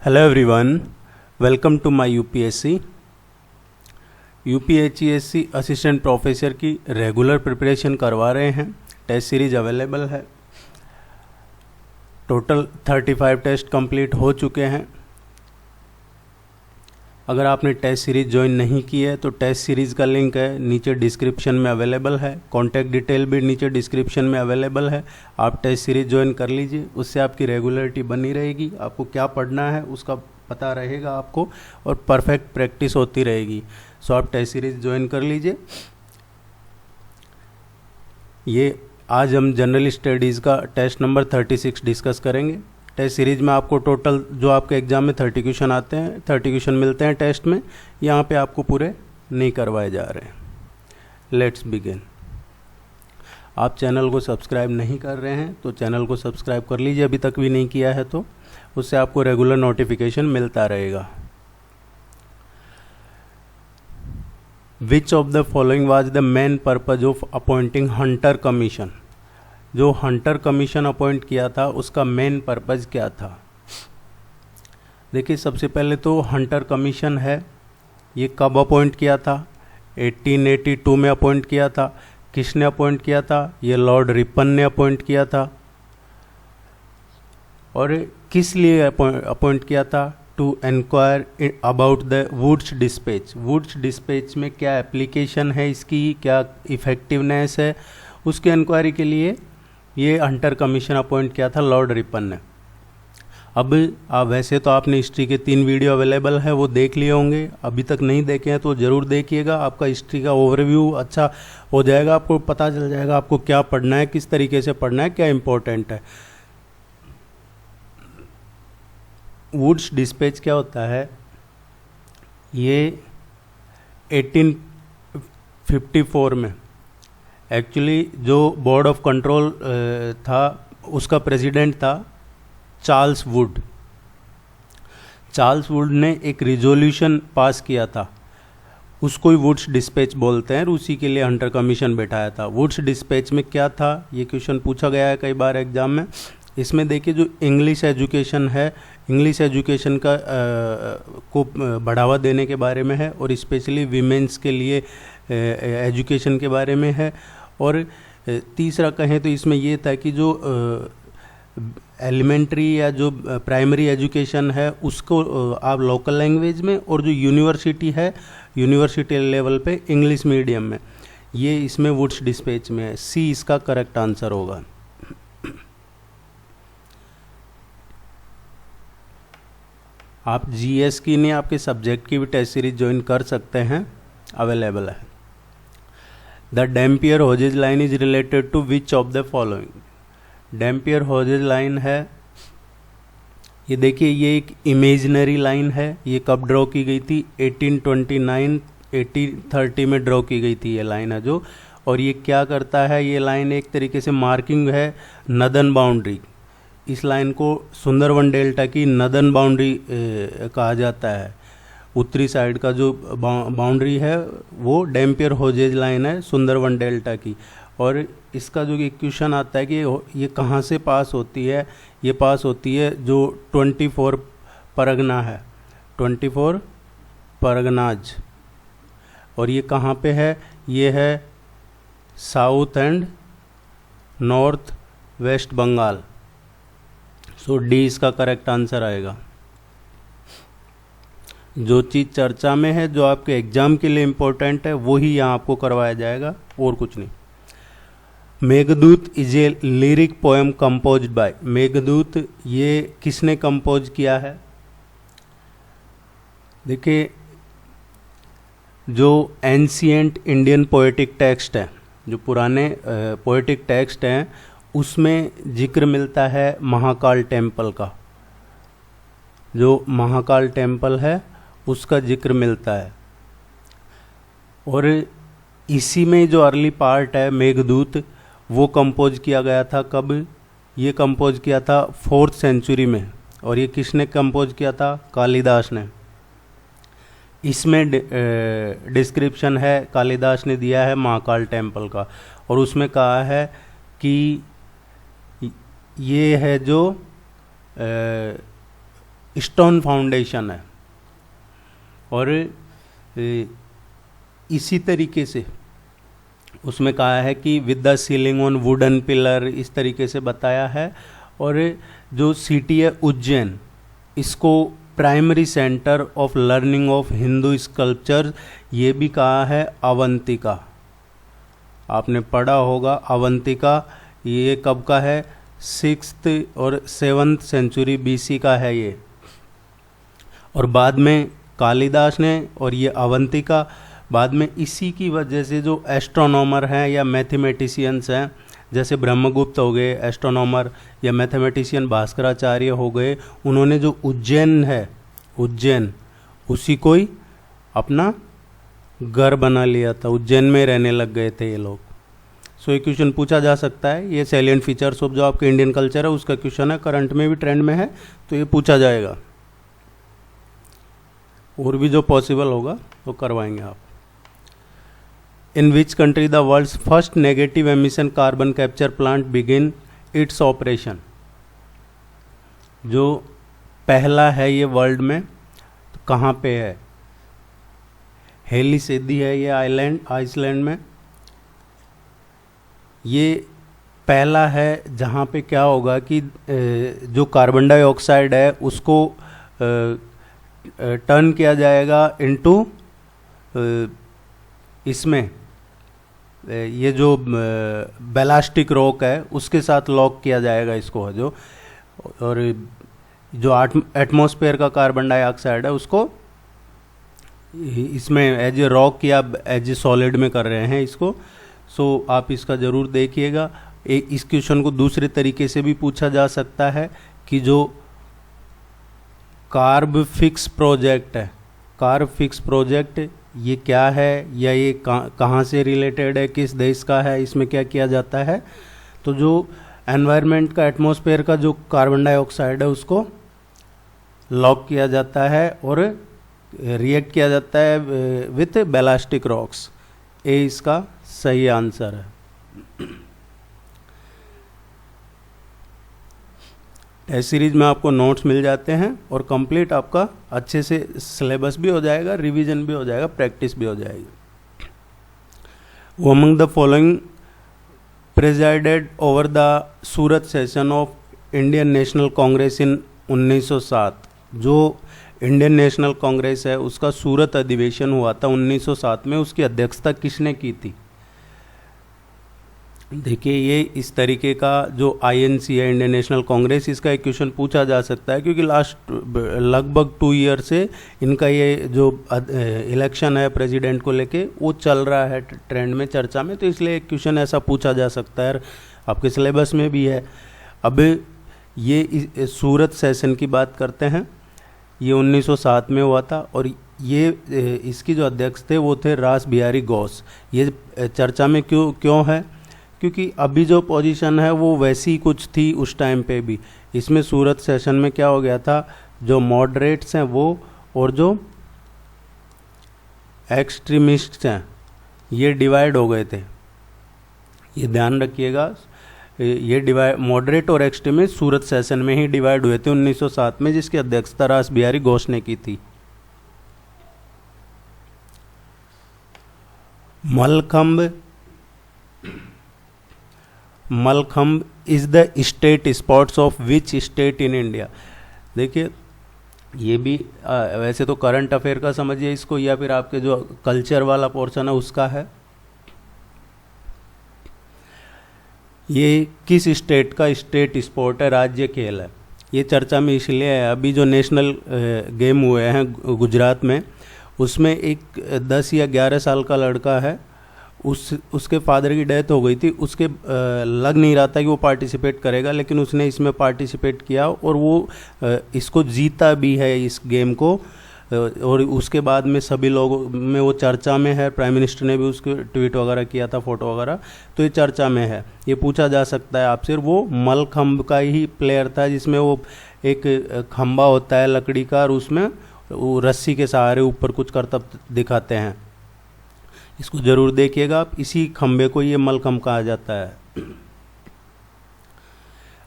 Hello everyone, welcome to my UPHCSC assistant professor की regular preparation करवा रहे हैं। टेस्ट सीरीज अवेलेबल है। टोटल 35 टेस्ट कंप्लीट हो चुके हैं। अगर आपने टेस्ट सीरीज ज्वाइन नहीं की है तो टेस्ट सीरीज़ का लिंक है नीचे डिस्क्रिप्शन में अवेलेबल है। कॉन्टैक्ट डिटेल भी नीचे डिस्क्रिप्शन में अवेलेबल है। आप टेस्ट सीरीज ज्वाइन कर लीजिए, उससे आपकी रेगुलरिटी बनी रहेगी। आपको क्या पढ़ना है उसका पता रहेगा आपको, और परफेक्ट प्रैक्टिस होती रहेगी। सो आप टेस्ट सीरीज ज्वाइन कर लीजिए। ये आज हम जनरल स्टडीज़ का टेस्ट नंबर 36 डिस्कस करेंगे। टेस्ट सीरीज में आपको टोटल जो आपके एग्जाम में 30 क्वेश्चन आते हैं, 30 क्वेश्चन मिलते हैं टेस्ट में, यहाँ पे आपको पूरे नहीं करवाए जा रहे हैं। Let's begin. आप चैनल को सब्सक्राइब नहीं कर रहे हैं तो चैनल को सब्सक्राइब कर लीजिए, अभी तक भी नहीं किया है तो। उससे आपको रेगुलर नोटिफिकेशन मिलता रहेगा। विच of the following was the main purpose of appointing Hunter commission? जो हंटर कमीशन अपॉइंट किया था उसका मेन पर्पज़ क्या था? देखिए, सबसे पहले तो हंटर कमीशन है, ये कब अपॉइंट किया था? 1882 में अपॉइंट किया था। किसने अपॉइंट किया था? ये लॉर्ड रिपन ने अपॉइंट किया था। और किस लिए अपॉइंट किया था? To enquire about the woods dispatch. Woods dispatch में क्या एप्लीकेशन है इसकी, क्या इफ़ेक्टिवनेस है, उसकी इंक्वायरी के लिए ये हंटर कमीशन अपॉइंट किया था लॉर्ड रिपन ने। अब वैसे तो आपने हिस्ट्री के 3 वीडियो अवेलेबल है, वो देख लिए होंगे। अभी तक नहीं देखे हैं तो ज़रूर देखिएगा। आपका हिस्ट्री का ओवरव्यू अच्छा हो जाएगा, आपको पता चल जाएगा आपको क्या पढ़ना है, किस तरीके से पढ़ना है, क्या इम्पोर्टेंट है। वुड्स डिस्पैच क्या होता है? ये 1854 में एक्चुअली जो बोर्ड ऑफ कंट्रोल था उसका प्रेसिडेंट था चार्ल्स वुड। चार्ल्स वुड ने एक रिजोल्यूशन पास किया था, उसको ही वुड्स डिस्पैच बोलते हैं, और उसी के लिए हंटर कमीशन बैठाया था। वुड्स डिस्पैच में क्या था, ये क्वेश्चन पूछा गया है कई बार एग्जाम में। इसमें देखिए, जो इंग्लिश एजुकेशन है, इंग्लिश एजुकेशन का को बढ़ावा देने के बारे में है, और स्पेशली वीमेंस के लिए एजुकेशन के बारे में है। और तीसरा कहें तो इसमें ये था कि जो एलिमेंट्री या जो प्राइमरी एजुकेशन है उसको आप लोकल लैंग्वेज में, और जो यूनिवर्सिटी है यूनिवर्सिटी लेवल पे इंग्लिश मीडियम में। ये इसमें वुड्स डिस्पैच में है। सी इसका करेक्ट आंसर होगा। आप जीएस की नहीं, आपके सब्जेक्ट की भी टेस्ट सीरीज ज्वाइन कर सकते हैं, अवेलेबल है। The Dampier Hodges line is related to which of the following? Dampier Hodges line है, ये देखिए, ये एक इमेजिनरी लाइन है। ये कब ड्रॉ की गई थी? 1829 1830 में ड्रॉ की गई थी ये लाइन है जो। और ये क्या करता है? ये लाइन एक तरीके से मार्किंग है नदर्न बाउंड्री। इस लाइन को सुंदरवन डेल्टा की नदर्न बाउंड्री कहा जाता है। उत्तरी साइड का जो बाउंड्री है वो डैम्पियर होजेज लाइन है सुंदरवन डेल्टा की। और इसका जो क्वेश्चन आता है कि ये कहाँ से पास होती है? ये पास होती है जो 24 परगना है, 24 परगनाज। और ये कहाँ पे है? ये है south and north west Bengal. So D इसका करेक्ट आंसर आएगा। जो चीज़ चर्चा में है, जो आपके एग्जाम के लिए इम्पोर्टेंट है, वो ही यहाँ आपको करवाया जाएगा, और कुछ नहीं। Meghdoot is a lyric poem composed bye. Meghdoot ये किसने कंपोज किया है? देखिए, जो एंशिएंट इंडियन पोएटिक टेक्स्ट है, जो पुराने पोएटिक टेक्स्ट हैं, उसमें जिक्र मिलता है महाकाल टेम्पल का। जो महाकाल टेम्पल है उसका जिक्र मिलता है। और इसी में जो अर्ली पार्ट है मेघदूत, वो कंपोज किया गया था कब? ये कंपोज किया था 4th सेंचुरी में। और ये किसने कंपोज किया था? कालिदास ने। इसमें डिस्क्रिप्शन है, कालिदास ने दिया है महाकाल टेम्पल का, और उसमें कहा है कि ये है जो स्टोन फाउंडेशन है। और इसी तरीके से उसमें कहा है कि with the ceiling on wooden pillar, इस तरीके से बताया है। और जो सिटी है उज्जैन, इसको primary centre of learning of Hindu sculpture, ये भी कहा है अवंतिका। आपने पढ़ा होगा अवंतिका, ये कब का है, 6th और 7th सेंचुरी BC का है ये। और बाद में कालिदास ने, और ये अवंतिका बाद में इसी की वजह से जो एस्ट्रोनॉमर हैं या मैथमेटिशियंस हैं, जैसे ब्रह्मगुप्त हो गए एस्ट्रोनॉमर, या मैथमेटिशियन भास्कराचार्य हो गए, उन्होंने जो उज्जैन है, उज्जैन उसी को ही अपना घर बना लिया था, उज्जैन में रहने लग गए थे ये लोग। सो ये क्वेश्चन पूछा जा सकता है। ये सैलिएंट फीचर्स ऑफ जो आपके इंडियन कल्चर है उसका क्वेश्चन है, करंट में भी ट्रेंड में है, तो ये पूछा जाएगा। और भी जो पॉसिबल होगा वो करवाएंगे आप। In which country the world's first negative emission carbon capture plant begin its operation, जो पहला है ये वर्ल्ड में, तो कहाँ पे है, हेलिसेदी है ये आइलैंड, आइसलैंड में। ये पहला है जहाँ पे क्या होगा कि जो कार्बन डाइऑक्साइड है उसको टर्न किया जाएगा इनटू इसमें ये जो बैलास्टिक रॉक है उसके साथ लॉक किया जाएगा इसको, जो और जो एटमॉस्फेयर का कार्बन डाइऑक्साइड है उसको इसमें एज ए रॉक या एज ए सॉलिड में कर रहे हैं इसको। सो आप इसका ज़रूर देखिएगा। इस क्वेश्चन को दूसरे तरीके से भी पूछा जा सकता है कि जो कार्ब फिक्स प्रोजेक्ट है, कार्ब फिक्स प्रोजेक्ट ये क्या है, या ये कहाँ से रिलेटेड है, किस देश का है, इसमें क्या किया जाता है। तो जो एनवायरनमेंट का, एटमॉस्फेयर का जो कार्बन डाइऑक्साइड है उसको लॉक किया जाता है और रिएक्ट किया जाता है विथ बैलास्टिक रॉक्स। ए इसका सही आंसर है। टेस्ट सीरीज में आपको नोट्स मिल जाते हैं और कंप्लीट आपका अच्छे से सिलेबस भी हो जाएगा, रिवीजन भी हो जाएगा, प्रैक्टिस भी हो जाएगी। Among the following presided over the Surat session of Indian National Congress in 1907, जो इंडियन नेशनल कांग्रेस है उसका सूरत अधिवेशन हुआ था 1907 में, उसकी अध्यक्षता किसने की थी। देखिए ये इस तरीके का जो INC है, इंडियन नेशनल कांग्रेस, इसका एक क्वेश्चन पूछा जा सकता है क्योंकि लास्ट लगभग 2 ईयर से इनका ये जो इलेक्शन है प्रेसिडेंट को लेके वो चल रहा है ट्रेंड में, चर्चा में, तो इसलिए एक क्वेश्चन ऐसा पूछा जा सकता है, आपके सिलेबस में भी है। अब ये सूरत सेशन की बात करते हैं, ये 1907 में हुआ था और ये इसकी जो अध्यक्ष थे वो थे रास बिहारी घोष। ये चर्चा में क्यों है, क्योंकि अभी जो पोजीशन है वो वैसी कुछ थी उस टाइम पे भी। इसमें सूरत सेशन में क्या हो गया था, जो मॉडरेट्स हैं वो और जो एक्सट्रीमिस्ट्स हैं ये डिवाइड हो गए थे, ये ध्यान रखिएगा। ये डिवाइड, मॉडरेट और एक्सट्रीमिस्ट सूरत सेशन में ही डिवाइड हुए थे 1907 में, जिसकी अध्यक्षता रास बिहारी घोष ने की थी। Mallakhamb is the state sports of which state in India. देखिए ये भी वैसे तो करंट अफेयर का समझिए इसको, या फिर आपके जो कल्चर वाला पोर्शन है उसका है। ये किस स्टेट का स्टेट स्पोर्ट है, राज्य खेल है। ये चर्चा में इसलिए है, अभी जो नेशनल गेम हुए हैं गुजरात में, उसमें एक 10 या 11 साल का लड़का है, उसके फादर की डेथ हो गई थी, उसके लग नहीं रहा था कि वो पार्टिसिपेट करेगा, लेकिन उसने इसमें पार्टिसिपेट किया और वो इसको जीता भी है इस गेम को। और उसके बाद में सभी लोगों में वो चर्चा में है, प्राइम मिनिस्टर ने भी उसके ट्वीट वगैरह किया था, फोटो वगैरह, तो ये चर्चा में है। ये पूछा जा सकता है आपसे, वो मलखम्ब का ही प्लेयर था, जिसमें वो एक खम्बा होता है लकड़ी का और उसमें वो रस्सी के सहारे ऊपर कुछ करतब दिखाते हैं। इसको जरूर देखिएगा आप, इसी खंबे को ये मलखम्ब कहा जाता है।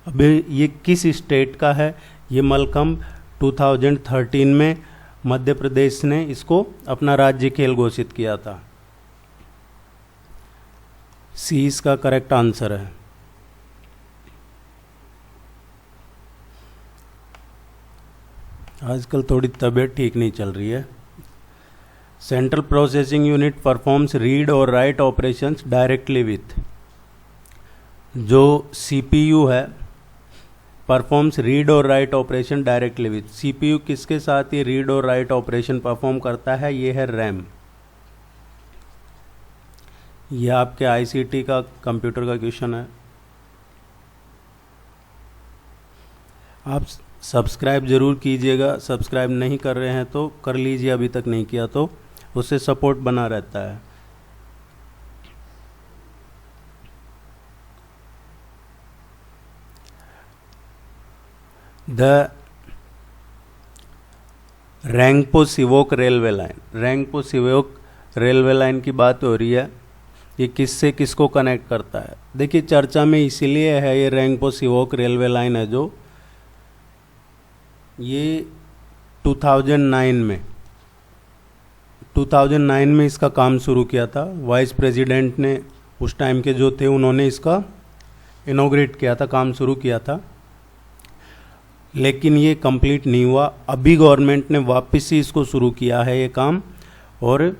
अब ये किस स्टेट का है ये मलखम्ब, 2013 में मध्य प्रदेश ने इसको अपना राज्य खेल घोषित किया था। सी इसका करेक्ट आंसर है। आजकल थोड़ी तबीयत ठीक नहीं चल रही है। Central processing unit performs read और राइट ऑपरेशंस डायरेक्टली विथ, जो सीपीयू है परफॉर्म्स रीड और write operation directly with. CPU किसके साथ ये रीड और राइट ऑपरेशन परफॉर्म करता है? ये है रैम। ये आपके आईसीटी का कंप्यूटर का क्वेश्चन है। आप सब्सक्राइब जरूर कीजिएगा, सब्सक्राइब नहीं कर रहे हैं तो कर लीजिए, अभी तक नहीं किया तो, उससे सपोर्ट बना रहता है। The Rangpo Sivok railway line, Rangpo Sivok railway line की बात हो रही है। ये किससे किसको कनेक्ट करता है? देखिए चर्चा में इसीलिए है ये रैंगपो सिवोक रेलवे लाइन है, जो ये 2009 में इसका काम शुरू किया था। वाइस प्रेसिडेंट ने उस टाइम के जो थे उन्होंने इसका इनॉग्रेट किया था, काम शुरू किया था, लेकिन ये कंप्लीट नहीं हुआ। अभी गवर्नमेंट ने वापस से इसको शुरू किया है ये काम, और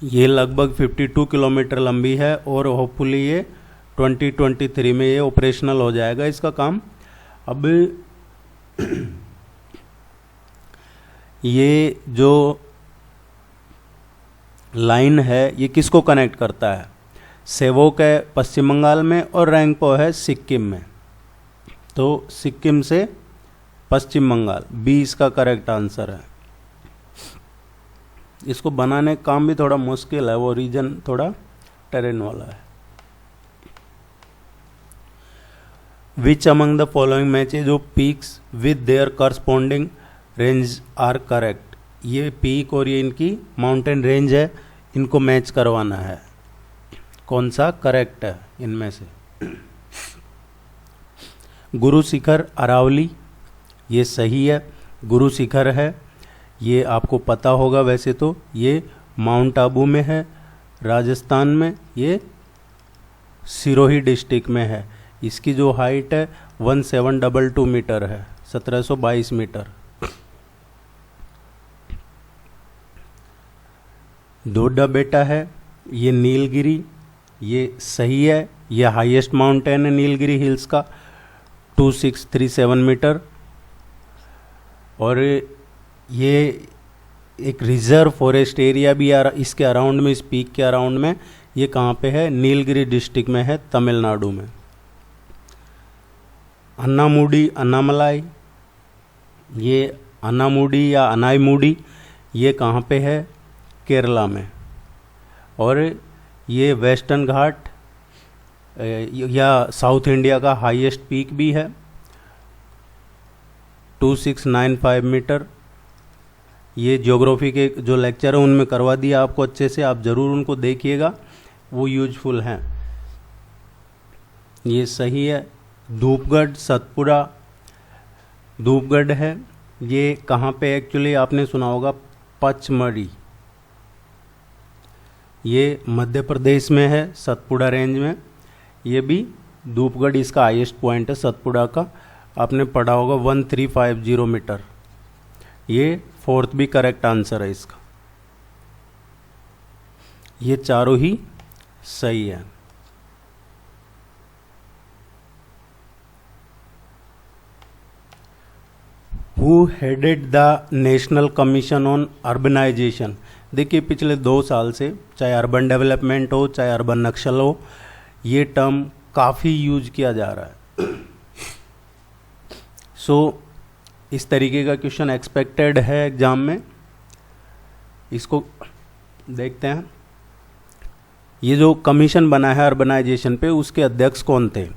ये लगभग 52 किलोमीटर लंबी है, और होपफुली ये 2023 में ये ऑपरेशनल हो जाएगा इसका काम। अब ये जो लाइन है ये किसको कनेक्ट करता है? सेवोक है पश्चिम बंगाल में और रैंगपो है सिक्किम में, तो सिक्किम से पश्चिम बंगाल, बी इसका करेक्ट आंसर है। इसको बनाने का काम भी थोड़ा मुश्किल है, वो रीजन थोड़ा टेरेन वाला है। Which among the following matches of peaks with their corresponding range are correct? ये पीक और ये इनकी माउंटेन रेंज है, इनको मैच करवाना है, कौन सा करेक्ट है इनमें से? गुरु शिखर अरावली, ये सही है, गुरु शिखर है, ये आपको पता होगा वैसे तो। ये माउंट आबू में है राजस्थान में, ये सिरोही डिस्ट्रिक्ट में है। इसकी जो हाइट है 1722 मीटर है, 1722 मीटर। डोडा बेटा है, ये नीलगिरी, ये सही है, ये हाईएस्ट माउंटेन है नीलगिरी हिल्स का, 2637 मीटर। और ये एक रिजर्व फॉरेस्ट एरिया भी इसके अराउंड में, इस पीक के अराउंड में। ये कहाँ पे है? नीलगिरी डिस्ट्रिक्ट में है, तमिलनाडु में। अन्नामुडी अन्नामलाई, ये अन्नामुडी या अनाईमुडी, ये कहाँ पे है? केरला में। और ये वेस्टर्न घाट या साउथ इंडिया का हाईएस्ट पीक भी है, 2695 मीटर। ये ज्योग्राफी के जो लेक्चर है उनमें करवा दिया आपको अच्छे से, आप ज़रूर उनको देखिएगा, वो यूजफुल हैं। ये सही है। धूपगढ़ सतपुड़ा, धूपगढ़ है, ये कहाँ पे एक्चुअली आपने सुना होगा? पचमढ़ी, ये मध्य प्रदेश में है, सतपुड़ा रेंज में। ये भी धूपगढ़ इसका हाईएस्ट पॉइंट है सतपुड़ा का, आपने पढ़ा होगा 1350 मीटर। ये फोर्थ भी करेक्ट आंसर है इसका। ये चारों ही सही है। Who headed the national commission on urbanisation? देखिए पिछले 2 साल से चाहे अर्बन डेवलपमेंट हो चाहे अर्बन नक्शल हो, ये टर्म काफ़ी यूज किया जा रहा है। सो इस तरीके का क्वेश्चन एक्सपेक्टेड है एग्जाम में, इसको देखते हैं। ये जो कमीशन बना है अर्बनाइजेशन पे, उसके अध्यक्ष कौन थे?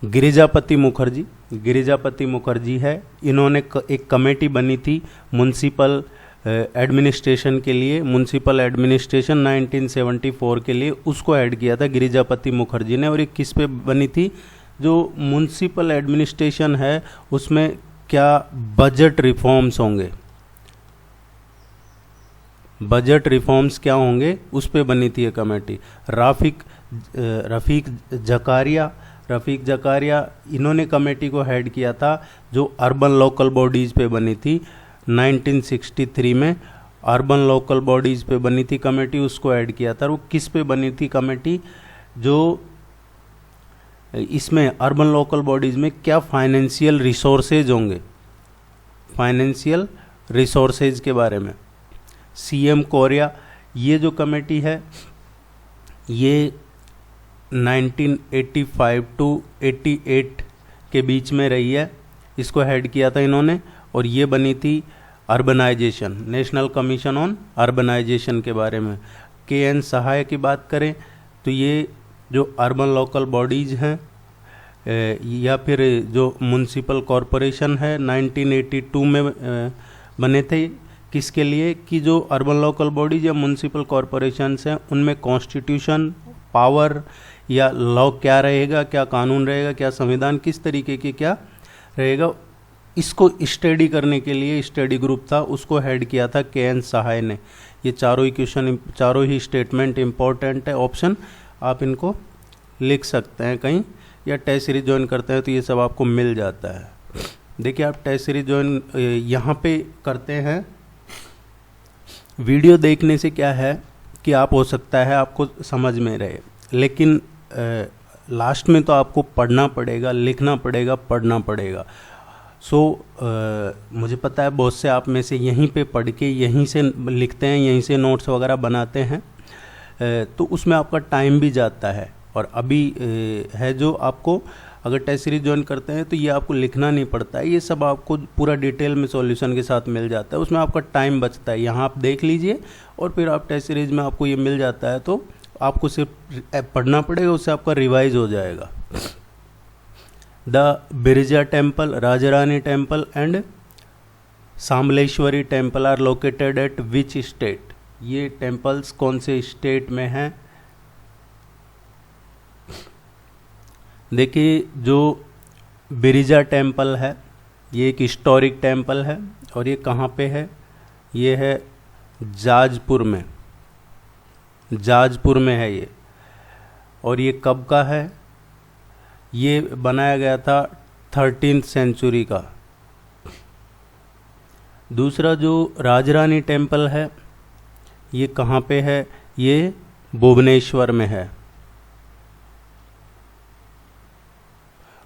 गिरिजापति मुखर्जी, गिरिजापति मुखर्जी है। इन्होंने एक कमेटी बनी थी म्युनिसिपल एडमिनिस्ट्रेशन के लिए, म्युनिसिपल एडमिनिस्ट्रेशन 1974 के लिए, उसको ऐड किया था गिरिजापति मुखर्जी ने। और ये किस पे बनी थी? जो म्युनिसिपल एडमिनिस्ट्रेशन है उसमें क्या बजट रिफॉर्म्स होंगे, बजट रिफॉर्म्स क्या होंगे, उस पे बनी थी ये कमेटी। रफ़ीक जकारिया इन्होंने कमेटी को हेड किया था, जो अर्बन लोकल बॉडीज़ पे बनी थी 1963 में। अर्बन लोकल बॉडीज़ पे बनी थी कमेटी, उसको ऐड किया था। वो किस पे बनी थी कमेटी, जो इसमें अर्बन लोकल बॉडीज़ में क्या फाइनेंशियल रिसोर्सेज होंगे, फाइनेंशियल रिसोर्सेज के बारे में। सीएम कोरिया, ये जो कमेटी है ये 1985 टू 88 के बीच में रही है, इसको हेड किया था इन्होंने। और ये बनी थी urbanisation, national commission on urbanisation के बारे में। के.एन. सहाय की बात करें तो ये जो अर्बन लोकल बॉडीज़ हैं या फिर जो म्यूनसिपल कॉरपोरेशन है 1982 में बने थे, किसके लिए कि जो अर्बन लोकल बॉडीज या म्यूनसिपल कॉरपोरेशंस हैं उनमें कॉन्स्टिट्यूशन पावर या लॉ क्या रहेगा, क्या कानून रहेगा, क्या संविधान किस तरीके की क्या रहेगा, इसको स्टडी करने के लिए स्टडी ग्रुप था, उसको हेड किया था के.एन. सहाय ने। ये चारों ही क्वेश्चन, चारों ही स्टेटमेंट इम्पोर्टेंट है, ऑप्शन आप इनको लिख सकते हैं कहीं, या टेस्ट सीरीज ज्वाइन करते हैं तो ये सब आपको मिल जाता है। देखिए आप टेस्ट सीरीज ज्वाइन यहाँ पे करते हैं, वीडियो देखने से क्या है कि आप हो सकता है आपको समझ में रहे, लेकिन लास्ट में तो आपको पढ़ना पड़ेगा, लिखना पड़ेगा, पढ़ना पड़ेगा। मुझे पता है बहुत से आप में से यहीं पे पढ़ के यहीं से लिखते हैं, यहीं से नोट्स वगैरह बनाते हैं, तो उसमें आपका टाइम भी जाता है। और अभी है जो आपको अगर टेस्ट सीरीज ज्वाइन करते हैं तो ये आपको लिखना नहीं पड़ता है, ये सब आपको पूरा डिटेल में सॉल्यूशन के साथ मिल जाता है, उसमें आपका टाइम बचता है। यहाँ आप देख लीजिए और फिर आप टेस्ट सीरीज में आपको ये मिल जाता है, तो आपको सिर्फ पढ़ना पड़ेगा, उससे आपका रिवाइज हो जाएगा। The Biraja temple, Raja Rani temple and Samaleswari temple are located at which state, ये टेम्पल्स कौन से स्टेट में हैं। देखिए जो बिरजा टेम्पल है ये एक हिस्टोरिक टेम्पल है, और ये कहाँ पे है, ये है जाजपुर में, जाजपुर में है ये। और ये कब का है, ये बनाया गया था 13th सेंचुरी का। दूसरा जो राजरानी टेम्पल है ये कहाँ पे है, ये भुवनेश्वर में है,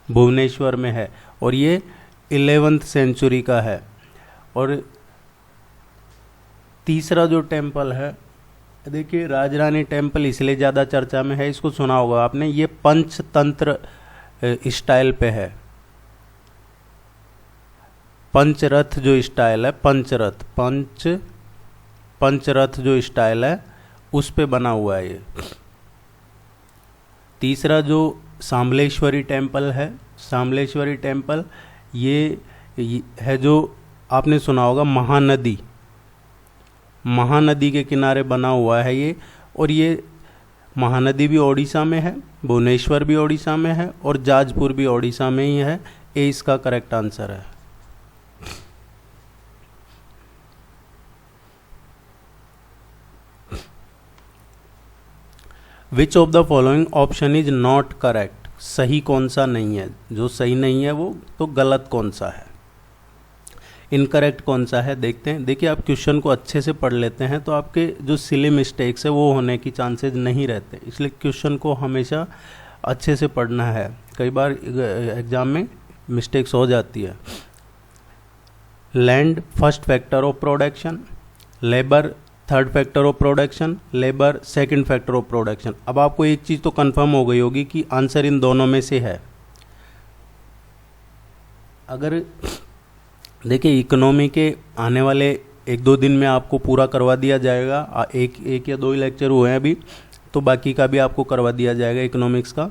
भुवनेश्वर में है, और ये 11th सेंचुरी का है। और तीसरा जो टेम्पल है, देखिए राजरानी टेम्पल इसलिए ज़्यादा चर्चा में है, इसको सुना होगा आपने, ये पंचतंत्र स्टाइल पे है, पंचरथ जो स्टाइल है, पंचरथ जो स्टाइल है उस पे बना हुआ है ये। तीसरा जो सामलेश्वरी टेम्पल है, सामलेश्वरी टेम्पल ये है जो आपने सुना होगा महानदी, महानदी के किनारे बना हुआ है ये। और ये महानदी भी ओडिशा में है, भुवनेश्वर भी ओडिशा में है, और जाजपुर भी ओडिशा में ही है। ये इसका करेक्ट आंसर है। विच of the following option is not correct, सही कौन सा नहीं है, जो सही नहीं है वो तो गलत कौन सा है, इनकरेक्ट कौन सा है, देखते हैं। देखिए आप क्वेश्चन को अच्छे से पढ़ लेते हैं तो आपके जो सिली मिस्टेक्स है वो होने की चांसेस नहीं रहते, इसलिए क्वेश्चन को हमेशा अच्छे से पढ़ना है। कई बार एग्जाम में मिस्टेक्स हो जाती है। Land first factor of production, labour third factor of production, labour second factor of production. अब आपको एक चीज़ तो कंफर्म हो गई होगी कि आंसर इन दोनों में से है। अगर देखिए इकोनॉमी के आने वाले 1-2 दिन में आपको पूरा करवा दिया जाएगा, एक या 2 ही लेक्चर हुए हैं अभी, तो बाकी का भी आपको करवा दिया जाएगा इकोनॉमिक्स का।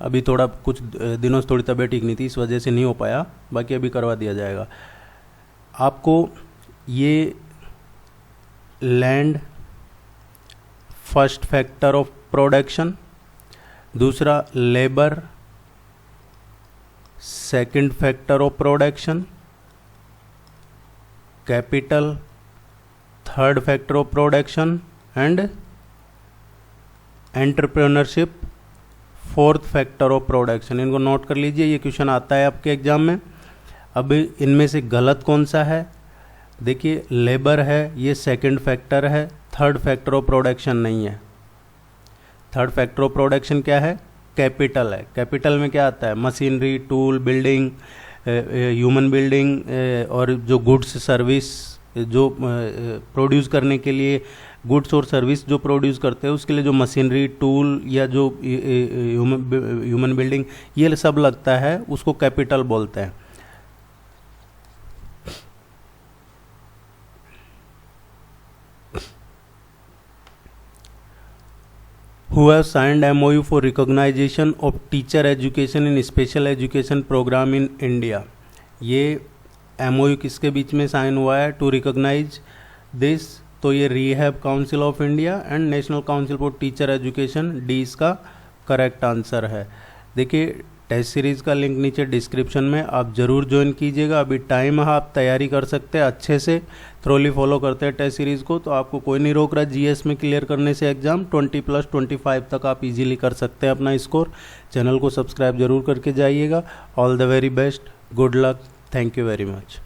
अभी थोड़ा कुछ दिनों से थोड़ी तबीयत ठीक नहीं थी, इस वजह से नहीं हो पाया, बाकी अभी करवा दिया जाएगा आपको। ये land first factor of production, दूसरा labour second factor of production, capital, third factor of production and entrepreneurship, fourth factor of production. इनको नोट कर लीजिए, ये क्वेश्चन आता है आपके एग्जाम में। अब इनमें से गलत कौन सा है? देखिए लेबर है, ये सेकंड फैक्टर है, थर्ड फैक्टर ऑफ प्रोडक्शन नहीं है। थर्ड फैक्टर ऑफ प्रोडक्शन क्या है? कैपिटल है। कैपिटल में क्या आता है? Machinery, tool, building, human building और जो गुड्स सर्विस जो प्रोड्यूस करने के लिए, गुड्स और सर्विस जो प्रोड्यूस करते हैं उसके लिए जो मशीनरी, टूल या जो ह्यूमन बिल्डिंग ये सब लगता है, उसको कैपिटल बोलते हैं। who have signed MOU for recognition of teacher education in special education program in India। ये MOU किसके बीच में साइन हुआ है? टू रिकॉग्नाइज दिस, तो ये rehab council of India and national council for teacher education, D इसका correct answer है। देखिए टेस्ट सीरीज़ का लिंक नीचे डिस्क्रिप्शन में, आप ज़रूर ज्वाइन कीजिएगा। अभी टाइम है, आप तैयारी कर सकते हैं अच्छे से, थ्रोली फॉलो करते हैं टेस्ट सीरीज़ को, तो आपको कोई नहीं रोक रहा जीएस में क्लियर करने से एग्ज़ाम। 20+25 तक आप इजीली कर सकते हैं अपना स्कोर। चैनल को सब्सक्राइब जरूर करके जाइएगा। All the very best, good luck, thank you very much.